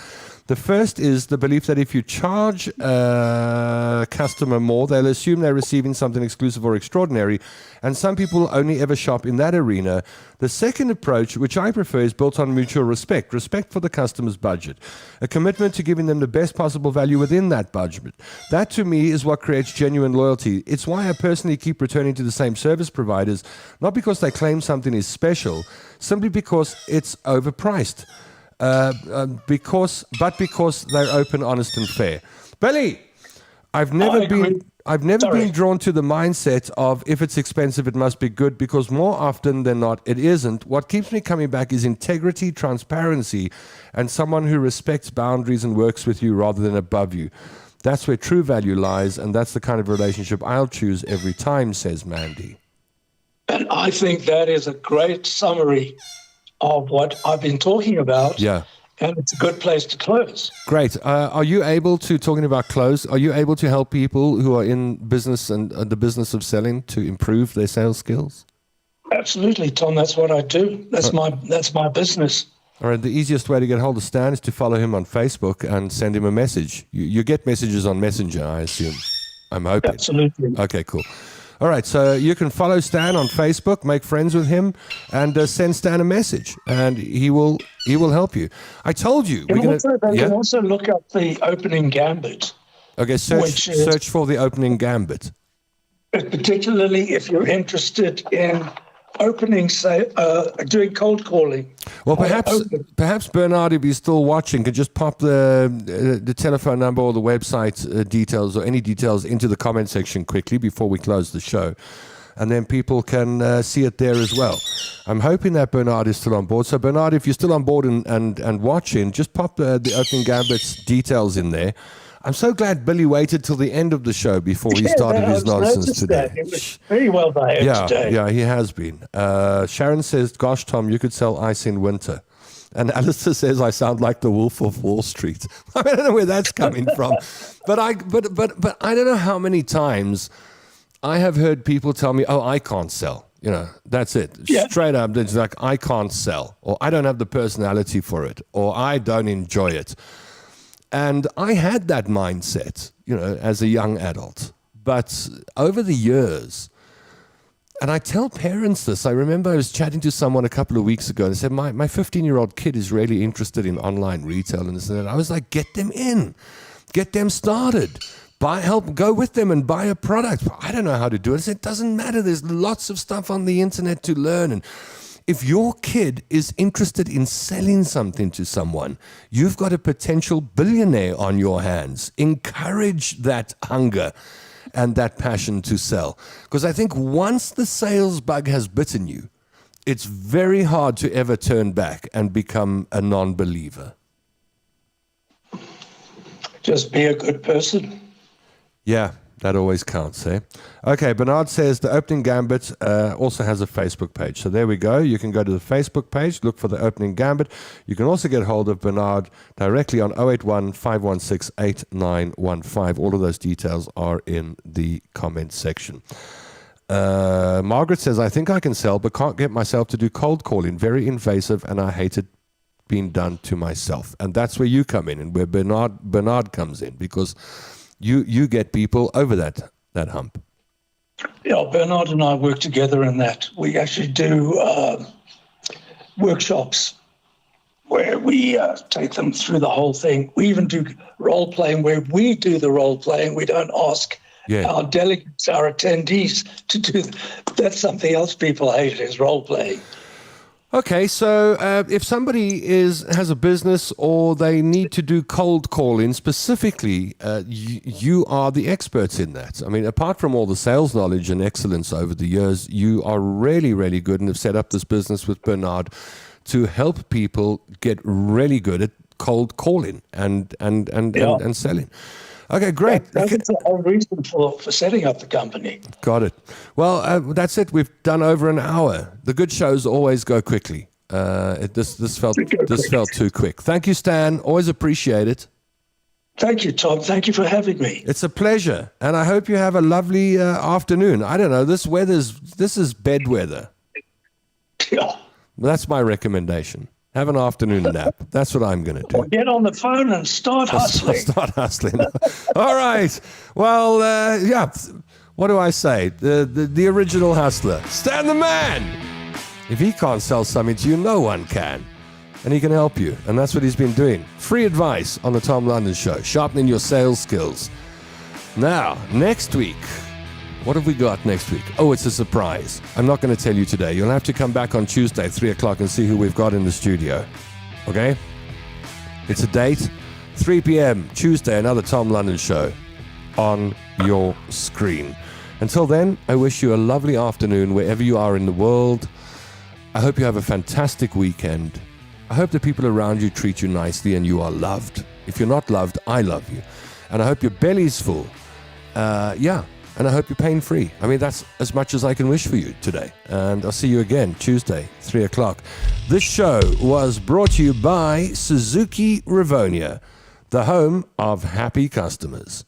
The first is the belief that if you charge a customer more, they'll assume they're receiving something exclusive or extraordinary, and some people only ever shop in that arena. The second approach, which I prefer, is built on mutual respect for the customer's budget, a commitment to giving them the best possible value within that budget. That, to me, is what creates genuine loyalty. It's why I personally keep returning to the same service providers, not because they claim something is special, simply because it's overpriced. Because they're open, honest, and fair. Billy, I've never been drawn to the mindset of if it's expensive, it must be good, because more often than not, it isn't. What keeps me coming back is integrity, transparency, and someone who respects boundaries and works with you rather than above you. That's where true value lies, and that's the kind of relationship I'll choose every time, says Mandy. And I think that is a great summary of what I've been talking about. Yeah. And it's a good place to close. Great. Are you able to, talking about close, are you able to help people who are in business and the business of selling to improve their sales skills? Absolutely, Tom. That's what I do. That's my business. All right. The easiest way to get hold of Stan is to follow him on Facebook and send him a message. You get messages on Messenger, I assume. I'm hoping. Absolutely. Okay, cool. All right, so you can follow Stan on Facebook, make friends with him, and send Stan a message, and he will help you. I told you. They can also look up the opening gambit. Okay, search for the opening gambit. Particularly if you're interested in doing cold calling. Well, perhaps Bernard, if he's still watching, could just pop the telephone number or the website details or any details into the comment section quickly before we close the show. And then people can see it there as well. I'm hoping that Bernard is still on board. So, Bernard, if you're still on board and watching, just pop the opening gambit's details in there. I'm so glad Billy waited till the end of the show before he started his nonsense today. It was very well behaved today. Yeah, he has been. Sharon says, gosh, Tom, you could sell ice in winter. And Alistair says, I sound like the Wolf of Wall Street. I don't know where that's coming from. But I don't know how many times I have heard people tell me, oh, I can't sell. You know, that's it. Yeah. Straight up, it's like, I can't sell. Or I don't have the personality for it. Or I don't enjoy it. And I had that mindset, you know, as a young adult. But over the years, and I tell parents this, I remember I was chatting to someone a couple of weeks ago and they said, my 15-year-old kid is really interested in online retail and this and that. I was like, get them in, get them started. Go with them and buy a product. I don't know how to do it. I said, it doesn't matter. There's lots of stuff on the internet to learn. And if your kid is interested in selling something to someone, you've got a potential billionaire on your hands. Encourage that hunger and that passion to sell. Because I think once the sales bug has bitten you, it's very hard to ever turn back and become a non-believer. Just be a good person. Yeah. That always counts, eh? Okay, Bernard says the Opening Gambit also has a Facebook page. So there we go. You can go to the Facebook page, look for the Opening Gambit. You can also get hold of Bernard directly on 081-516-8915. All of those details are in the comment section. Margaret says, I think I can sell, but can't get myself to do cold calling. Very invasive, and I hate it being done to myself. And that's where you come in and where Bernard comes in, because you get people over that hump. Yeah, Bernard and I work together in that. We actually do workshops where we take them through the whole thing. We even do role playing where we do the role playing. We don't ask our delegates, our attendees to do. That's something else people hate, is role playing. Okay, so if somebody has a business or they need to do cold calling specifically, you are the experts in that. I mean, apart from all the sales knowledge and excellence over the years, you are really, really good and have set up this business with Bernard to help people get really good at cold calling and selling. Okay, great. That's the whole reason for setting up the company. Got it. Well, that's it. We've done over an hour. The good shows always go quickly. This felt too quick. Thank you, Stan. Always appreciate it. Thank you, Tom. Thank you for having me. It's a pleasure, and I hope you have a lovely afternoon. I don't know. This is bed weather. Yeah. That's my recommendation. Have an afternoon nap. That's what I'm going to do. Get on the phone and start hustling. Start hustling. All right. Well, yeah. What do I say? The original hustler. Stan the man. If he can't sell something to you, no one can. And he can help you. And that's what he's been doing. Free advice on the Tom London Show. Sharpening your sales skills. Now, next week. What have we got next week? Oh, it's a surprise. I'm not going to tell you today. You'll have to come back on Tuesday, 3 o'clock, and see who we've got in the studio. Okay? It's a date. 3 p.m. Tuesday, another Tom London Show on your screen. Until then, I wish you a lovely afternoon wherever you are in the world. I hope you have a fantastic weekend. I hope the people around you treat you nicely and you are loved. If you're not loved, I love you. And I hope your belly's full. And I hope you're pain-free. I mean, that's as much as I can wish for you today. And I'll see you again Tuesday, 3 o'clock. This show was brought to you by Suzuki Rivonia, the home of happy customers.